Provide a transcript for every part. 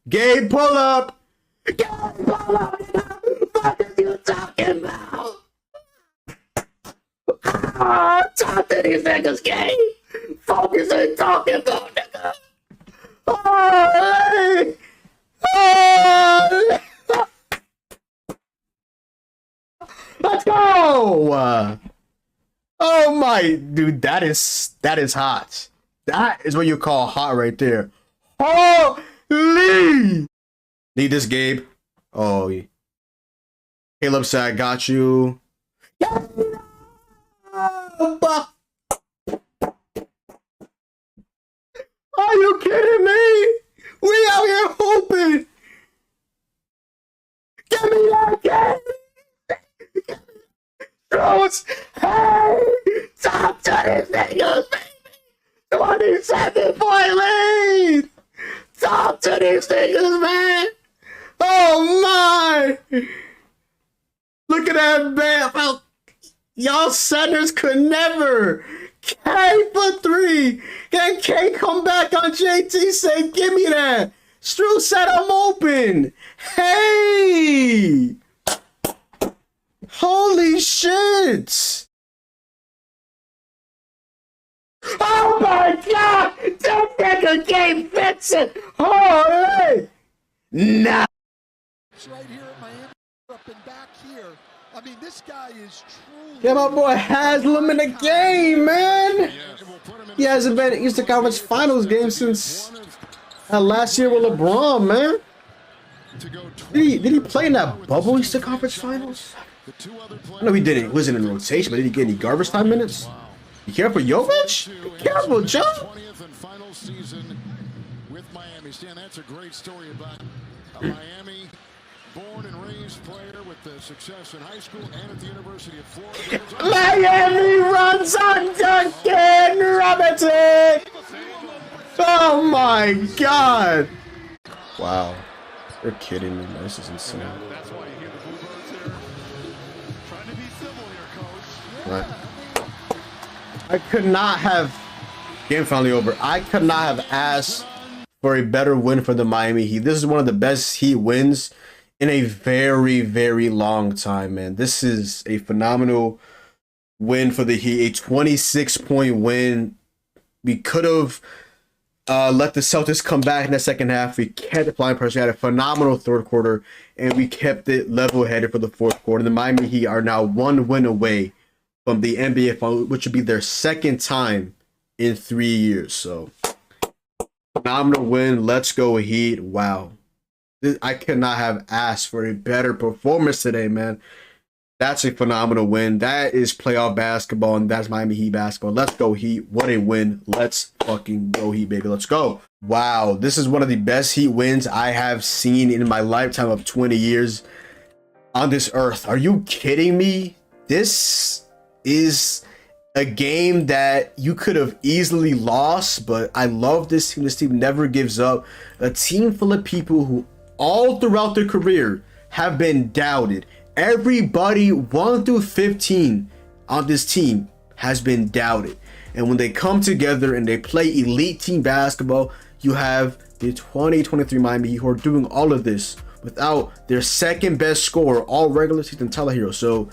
Gabe, pull up. Gabe, pull up. What are you talking about? Talk to these niggas, Gabe. Focus on talking about, nigga. Oh, oh. Let's go! Oh my, dude, that is hot. That is what you call hot right there. Holy! Need this, Gabe. Oh, Caleb said, I got you. Are you kidding me? We out here hooping. Give me that game. Throws. Hey, top to this niggas, baby. 27-point lead. Top to these niggas, man. Oh my. Look at that, man. Well, y'all centers could never. K for three. Can K come back on JT? Say, give me that. Stru said I'm open. Hey. Holy shit! Oh my god! That nigga game Vincent! Holy! Nah! Right here at Miami, up and back here. I mean, this guy is truly... Yeah, my boy Haslam in the game, man! He hasn't been in Eastern Conference Finals game since last year with LeBron, man. Did he play in that bubble Eastern Conference Finals? I know he didn't. He wasn't in rotation, but did he get any garbage time minutes? Be careful, Jovic. Be careful, Joe. 20th and final season with Miami. Stan, that's a great story about a Miami born and raised player with the success in high school and at the University of Florida. Miami runs on Duncan Robinson. Oh my God. Wow. You're kidding me, man. This is insane. That's why you hear the Bluebirds here. Trying to be civil here, coach. Right. I could not have, game finally over. I could not have asked for a better win for the Miami Heat. This is one of the best Heat wins in a very, very long time, man. This is a phenomenal win for the Heat. A 26-point win. We could have let the Celtics come back in the second half. We kept applying pressure. We had a phenomenal third quarter, and we kept it level-headed for the fourth quarter. The Miami Heat are now one win away from the NBA Finals, which would be their second time in 3 years. So, phenomenal win. Let's go, Heat. Wow. I could not have asked for a better performance today, man. That's a phenomenal win. That is playoff basketball, and that's Miami Heat basketball. Let's go, Heat. What a win. Let's fucking go, Heat, baby. Let's go. Wow. This is one of the best Heat wins I have seen in my lifetime of 20 years on this earth. Are you kidding me? This is a game that you could have easily lost, but I love this team. This team never gives up. A team full of people who all throughout their career have been doubted. Everybody 1 through 15 on this team has been doubted. And when they come together and they play elite team basketball, you have the 2023 Miami Heat who are doing all of this without their second best scorer all regular season, Tyler Hero. So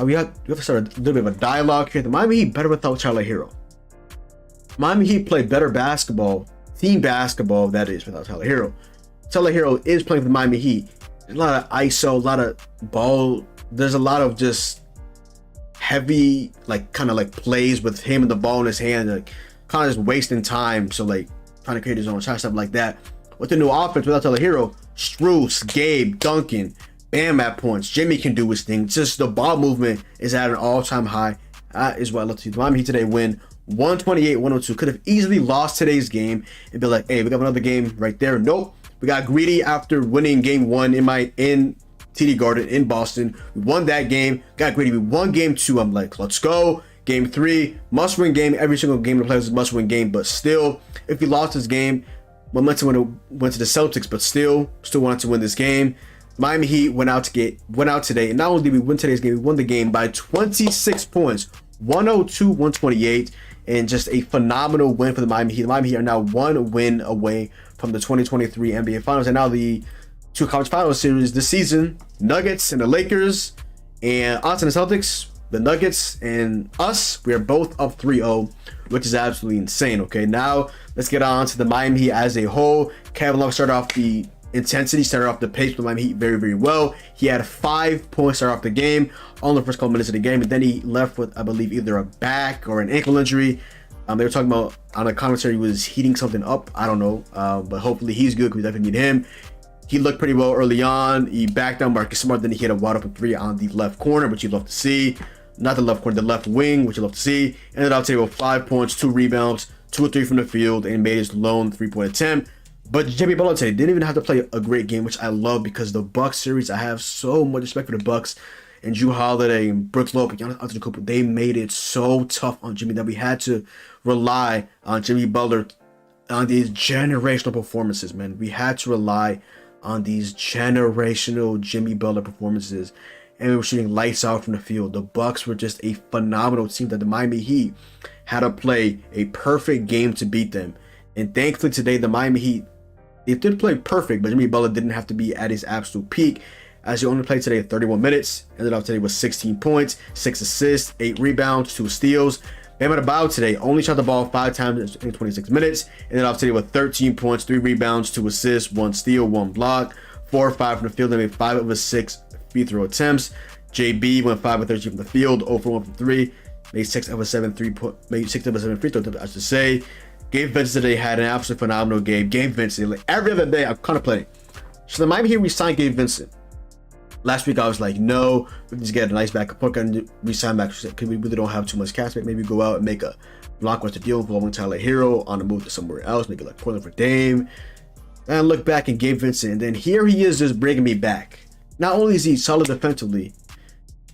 we have to start a little bit of a dialogue here. The Miami Heat better without Tyler Hero. Miami Heat play better basketball, team basketball, that is, without Tyler Hero. Tyler Hero is playing for the Miami Heat. There's a lot of ISO, a lot of ball. There's a lot of just heavy, like, kind of like plays with him and the ball in his hand, like kind of just wasting time. So, like, trying to create his own shot, stuff like that. With the new offense, without Tyler Hero, Strus, Gabe, Duncan, Bam at points. Jimmy can do his thing. Just the ball movement is at an all-time high. That is what I love to see. The Miami Heat today win 128-102. Could have easily lost today's game and be like, hey, we got another game right there. Nope. We got greedy after winning game one in TD Garden in Boston. We won that game. Got greedy. We won game two. I'm like, let's go. Game three, must-win game. Every single game the players is a must-win game. But still, if we lost this game, momentum went to the Celtics. But still wanted to win this game. Miami Heat went out today, and not only did we win today's game, we won the game by 26 points, 102-128, and just a phenomenal win for the Miami Heat. The Miami Heat are now 1 win away from the 2023 NBA Finals, and now the 2 conference finals series this season, Nuggets and the Lakers, and us and the Celtics. The Nuggets and us, we are both up 3-0, which is absolutely insane. Okay, now let's get on to the Miami Heat as a whole. Kevin Love started off the intensity, started off the pace for the Miami Heat very, very well. He had 5 points start off the game on the first couple minutes of the game, and then he left with, I believe, either a back or an ankle injury. They were talking about on the commentary he was heating something up. I don't know, but hopefully he's good because we definitely need him. He looked pretty well early on. He backed down Marcus Smart, then he hit a wide open 3 on the left corner, which you'd love to see. Not the left corner, the left wing, which you'd love to see. Ended up taking 5 points, 2 rebounds, 2 or 3 from the field, and made his lone 3-point attempt. But Jimmy Butler today didn't even have to play a great game, which I love because the Bucks series, I have so much respect for the Bucks and Jrue Holiday and Brooks Lopez, Giannis Antetokounmpo. They made it so tough on Jimmy that we had to rely on Jimmy Butler on these generational performances, man. We had to rely on these generational Jimmy Butler performances, and we were shooting lights out from the field. The Bucks were just a phenomenal team that the Miami Heat had to play a perfect game to beat them. And thankfully today, the Miami Heat, they did play perfect, but Jimmy Butler didn't have to be at his absolute peak, as he only played today 31 minutes. Ended up today with 16 points, 6 assists, 8 rebounds, 2 steals. Bam Adebayo today only shot the ball 5 times in 26 minutes. Ended up today with 13 points, 3 rebounds, 2 assists, 1 steal, 1 block, 4 or 5 from the field. They made 5 of his 6 free throw attempts. JB went 5 of 13 from the field, 0 for 1 from 3. Made 6 of his 7 free throw attempts, I should say. Gabe Vincent today had an absolutely phenomenal game. Gabe Vincent, like every other day, I'm contemplating. Should the Miami Heat re-sign Gabe Vincent? Last week I was like, no, we can just get a nice backup point and re-sign back because we really don't have too much cash. Maybe go out and make a blockbuster deal with a Tyler Hero on the move to somewhere else, maybe like Portland for Dame. And I look back and Gabe Vincent, and then here he is just bringing me back. Not only is he solid defensively,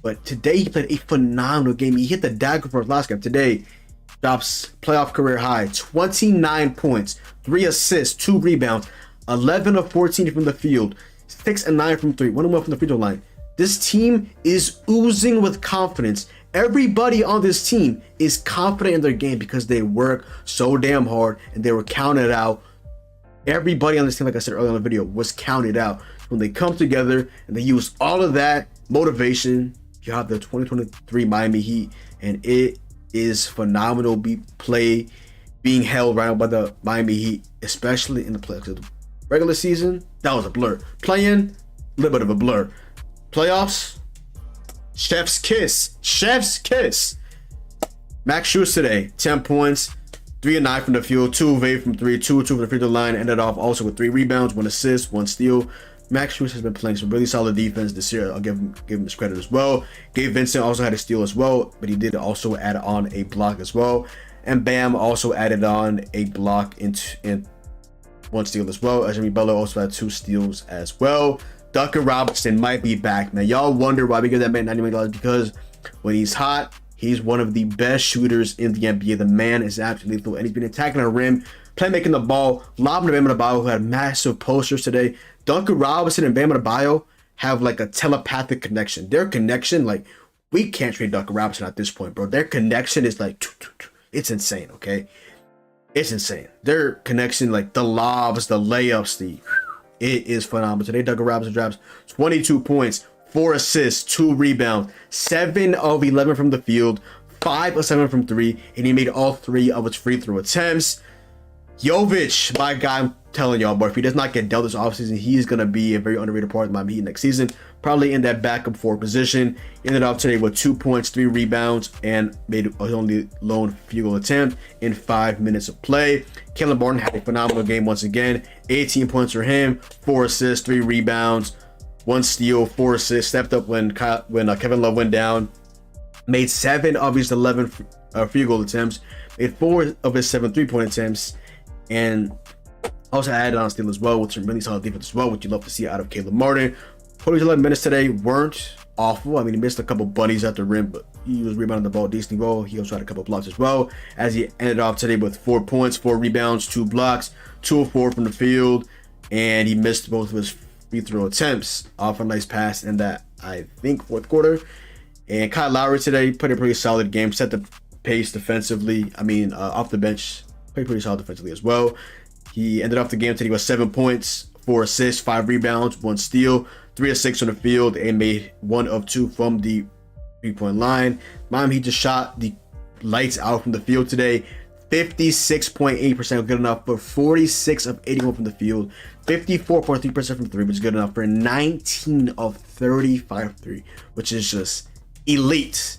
but today he played a phenomenal game. He hit the dagger for his last game. Today, drops playoff career high, 29 points, 3 assists, 2 rebounds, 11 of 14 from the field, 6 and 9 from 3, 1 and 1 from the free throw line. This team is oozing with confidence. Everybody on this team is confident in their game because they work so damn hard and they were counted out. Everybody on this team, like I said earlier in the video, was counted out. When they come together and they use all of that motivation, you have the 2023 Miami Heat, and it is phenomenal being held right now by the Miami Heat, especially in the playoffs. Regular season, that was a blur. Playing, a little bit of a blur. Playoffs, chef's kiss. Chef's kiss. Max Strus today, 10 points, 3 and 9 from the field, 2 of 8 from 3, 2 from the free throw line. Ended off also with 3 rebounds, 1 assist, 1 steal. Max Strus has been playing some really solid defense this year. I'll give him his credit as well. Gabe Vincent also had a steal as well, but he did also add on a block as well. And Bam also added on a block and 1 steal as well. Jimmy Butler also had 2 steals as well. Duncan Robinson might be back, man. Y'all wonder why we give that man $90 million, because when he's hot, he's one of the best shooters in the NBA. The man is absolutely lethal, and he's been attacking the rim, playmaking the ball, lobbing to Bam Adebayo, who had massive posters today. Duncan Robinson and Bam Adebayo have like a telepathic connection. Their connection, like, we can't trade Duncan Robinson at this point, bro. Their connection is like, it's insane, okay? It's insane. Their connection, like the lobs, the layups, it is phenomenal. Today, Duncan Robinson drops 22 points, 4 assists, 2 rebounds, 7 of 11 from the field, 5 of 7 from 3, and he made all 3 of his free throw attempts. Jovic, my guy, I'm telling y'all, but if he does not get dealt this offseason, he's going to be a very underrated part of the Miami Heat next season. Probably in that backup 4 position. Ended up today with 2 points, 3 rebounds, and made his only lone field goal attempt in 5 minutes of play. Caleb Martin had a phenomenal game once again. 18 points for him, 4 assists, 3 rebounds, 1 steal, 4 assists. Stepped up when Kevin Love went down. Made 7 of his 11 field goal attempts. Made 4 of his 7 3-point attempts. And also added on a steal as well, with some really solid defense as well, which you love to see out of Caleb Martin. 11 minutes today weren't awful. I mean, he missed a couple bunnies at the rim, but he was rebounding the ball decently well. He also had a couple blocks as well, as he ended off today with 4 points, 4 rebounds, 2 blocks, 2 of 4 from the field, and he missed both of his free throw attempts off a nice pass in that, I think, fourth quarter. And Kyle Lowry today played a pretty solid game, set the pace defensively. I mean, off the bench, played pretty solid defensively as well. He ended off the game today with 7 points, 4 assists, 5 rebounds, 1 steal, 3 of 6 on the field, and made 1 of 2 from the 3-point line. Miami Heat just shot the lights out from the field today. 56.8% good enough for 46 of 81 from the field, 54.3% from 3, which is good enough for 19 of 35 3, which is just elite.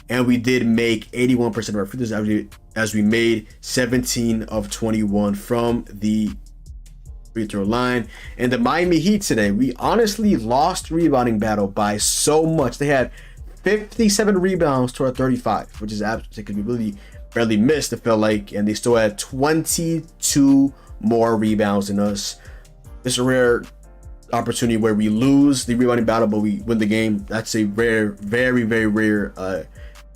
And we did make 81% of our free throws as we made 17 of 21 from the free throw line. And the Miami Heat today, we honestly lost rebounding battle by so much. They had 57 rebounds to our 35, which is absolutely because we really barely missed, it felt like, and they still had 22 more rebounds than us. It's a rare opportunity where we lose the rebounding battle, but we win the game. That's a rare, very, very rare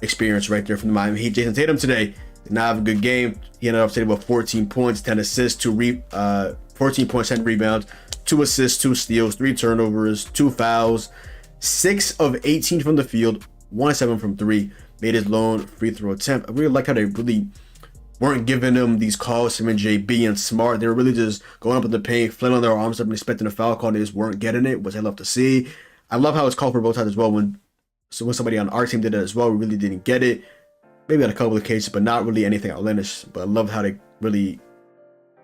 experience right there from the Miami Heat. Jason Tatum today did not have a good game. He ended up today with 14 points, 10 assists, 14 points, 10 rebounds, 2 assists, 2 steals, 3 turnovers, 2 fouls, 6 of 18 from the field, 1 of 7 from 3, made his lone free throw attempt. I really like how they really weren't giving him these calls, him and JB and Smart. They were really just going up in the paint, flailing their arms up and expecting a foul call, and they just weren't getting it, which I love to see. I love how it's called for both sides as well. When somebody on our team did it as well, we really didn't get it. Maybe on a couple of cases, but not really anything outlandish. But I love how they really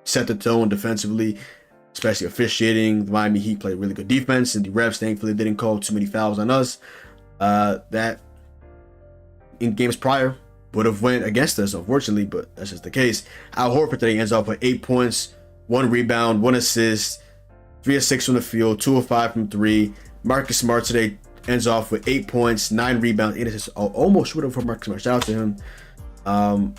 set the tone defensively, especially officiating. The Miami Heat played really good defense, and the refs thankfully didn't call too many fouls on us. That in games prior would have went against us, unfortunately, but that's just the case. Al Horford today ends off with 8 points, 1 rebound, 1 assist, 3 of 6 from the field, 2 of 5 from 3. Marcus Smart today ends off with 8 points, 9 rebounds, 8 assists. Almost should have for Marcus Smart. Shout out to him.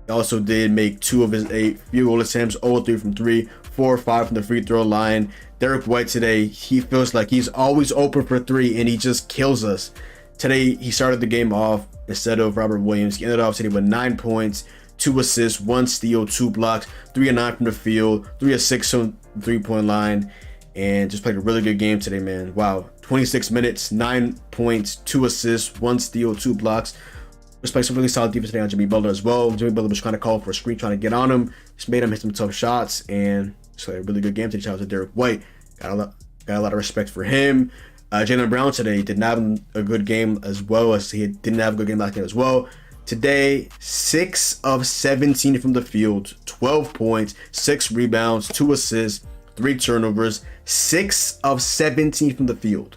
He also did make 2 of his 8 field goal attempts, 0-3 from 3, 4 or 5 from the free throw line. Derek White today, he feels like he's always open for 3, and he just kills us. Today, he started the game off instead of Robert Williams. He ended off today with 9 points, 2 assists, 1 steal, 2 blocks, 3 of 9 from the field, 3 of 6 from the 3-point line, and just played a really good game today, man. Wow, 26 minutes, 9 points, 2 assists, 1 steal, 2 blocks. Just played some really solid defense today on Jimmy Butler as well. Jimmy Butler was trying to call for a screen, trying to get on him. Just made him hit some tough shots, and just played a really good game today. Shout out to Derek White. Got a lot of respect for him. Jaylen Brown today did not have a good game as well, as he didn't have a good game last game as well. Today, 6 of 17 from the field, 12 points, 6 rebounds, 2 assists, 3 turnovers, 6 of 17 from the field.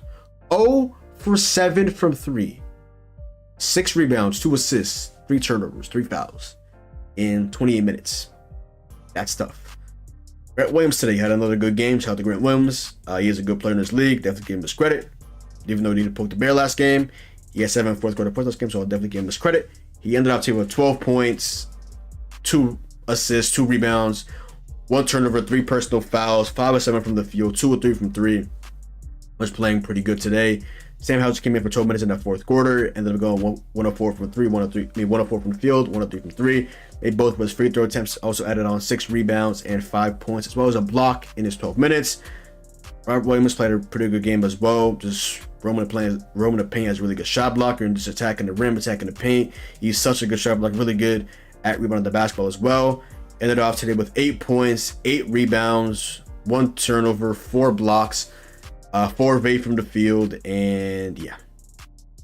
0 for 7 from 3. 6 rebounds, 2 assists, 3 turnovers, 3 fouls in 28 minutes. That's tough. Grant Williams today had another good game. Shout out to Grant Williams. He is a good player in this league. Definitely give him his credit. Even though he didn't poke the bear last game, he had 7 fourth quarter points last game, so I'll definitely give him his credit. He ended up with 12 points, 2 assists, 2 rebounds, 1 turnover, 3 personal fouls, 5 of 7 from the field, 2 of 3 from 3. Was playing pretty good today. Sam Howell came in for 12 minutes in that fourth quarter, ended up going 104 from 3, 104 from the field, 103 from 3. Made both of his free throw attempts, also added on 6 rebounds and 5 points, as well as a block in his 12 minutes. Robert Williams played a pretty good game as well. Just roaming the paint as a really good shot blocker and just attacking the rim, attacking the paint. He's such a good shot blocker, really good at rebounding the basketball as well. Ended off today with 8 points, 8 rebounds, 1 turnover, 4 blocks, 4 of 8 from the field, and yeah.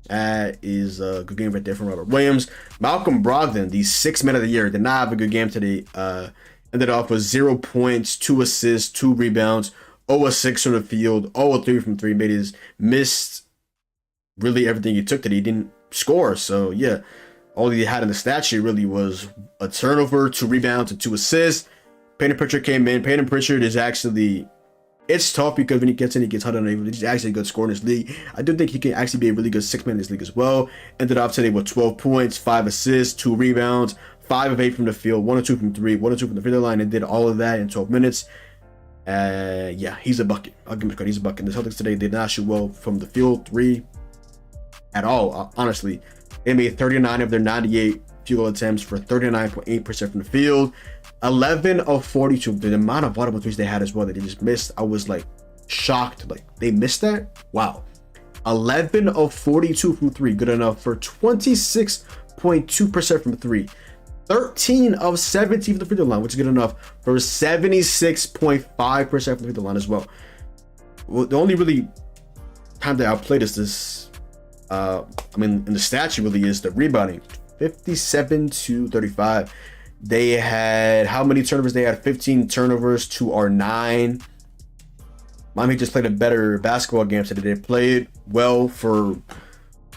That is a good game right there from Robert Williams. Malcolm Brogdon, the 6th man of the year, did not have a good game today. Ended off with 0 points, 2 assists, 2 rebounds, 0 of 6 from the field, 0 of 3 from 3. Missed really everything he took that he didn't score. So yeah, all he had in the stat sheet really was a turnover, 2 rebounds, and 2 assists. Peyton Pritchard came in. Peyton Pritchard is actually... It's tough because when he gets in, he gets hot on it. He's actually a good scorer in this league. I do think he can actually be a really good 6th man in this league as well. Ended up today with 12 points, 5 assists, 2 rebounds, 5 of 8 from the field, 1 of 2 from 3, 1 of 2 from the free throw line, and did all of that in 12 minutes. Yeah, he's a bucket. I'll give him credit. He's a bucket. The Celtics today did not shoot well from the field 3 at all, honestly. They made 39 of their 98 field goal attempts for 39.8% from the field. 11 of 42. The amount of water threes they had as well that they just missed, I was like shocked. Like, they missed that? Wow. 11 of 42 from 3, good enough for 26.2% from 3. 13 of 17 from the free throw line, which is good enough for 76.5% from the free throw line as well. The only really time that I played is in the stat sheet really is the rebounding, 57 to 35. They had how many turnovers? They had 15 turnovers to our 9. Miami just played a better basketball game today. They played well for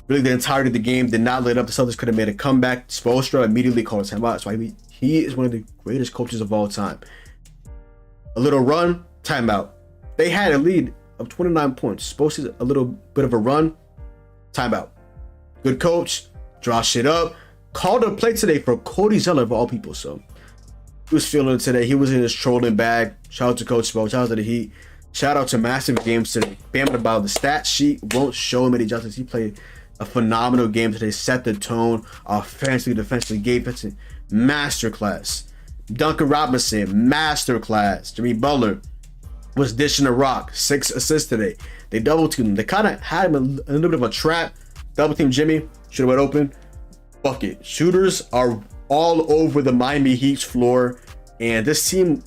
really the entirety of the game. Did not let up. The Celtics could have made a comeback. Spoelstra immediately called a timeout. That's why he is one of the greatest coaches of all time. A little run, timeout. They had a lead of 29 points. Spoelstra a little bit of a run, timeout. Good coach, draw shit up. Called a play today for Cody Zeller of all people. So he was feeling it today. He was in his trolling bag. Shout out to Coach Spo. Shout out to the Heat. Shout out to Massive Games today. Bamming about the stat sheet won't show him any justice. He played a phenomenal game today. Set the tone offensively, defensively. Gave it a masterclass. Duncan Robinson, masterclass. Jimmy Butler was dishing a rock. 6 assists today. They double teamed him. They kind of had him in a little bit of a trap. Double team Jimmy. Should have went open. Bucket. Shooters are all over the Miami Heat's floor. And this team,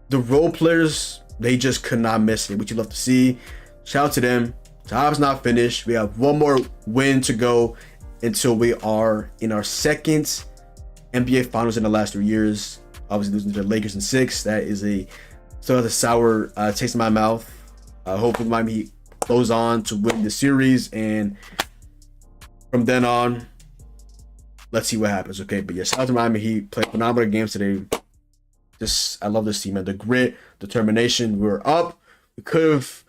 the role players, they just could not miss it, which you love to see. Shout out to them. Job's not finished. We have one more win to go until we are in our second NBA Finals in the last 3 years. Obviously losing to the Lakers in 6. That is still has a sour taste in my mouth. Hopefully Miami Heat goes on to win the series, and from then on, let's see what happens. Okay, but yeah, shout out to Miami Heat. Played phenomenal games today. I love this team, man. The grit, determination. We were up. We could have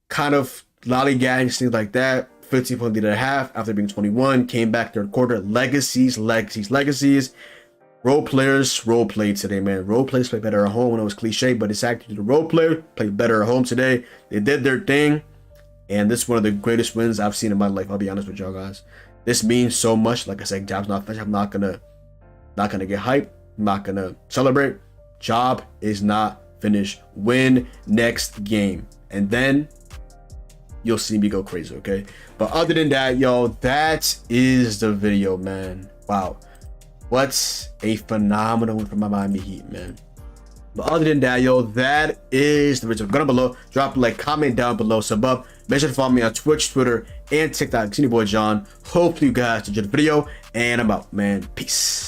kind of lollygagged, things like that. 15 point lead at a half after being 21. Came back third quarter. Legacies. Role players role played today, man. Role players play better at home. When it was cliche, but it's actually the role player played better at home today. They did their thing, and this is one of the greatest wins I've seen in my life. I'll be honest with y'all guys. This means so much. Like I said, job's not finished. I'm not gonna get hyped. I'm not gonna celebrate. Job is not finished. Win next game, and then you'll see me go crazy. Okay, but other than that, yo, that is the video, man. Wow, what's a phenomenal one from my Miami Heat, man. But other than that, yo, that is the video. Go down below, drop a like, comment down below, sub up. Make sure to follow me on Twitch, Twitter, and TikTok. It's your boy John. Hopefully you guys enjoyed the video, and I'm out, man. Peace.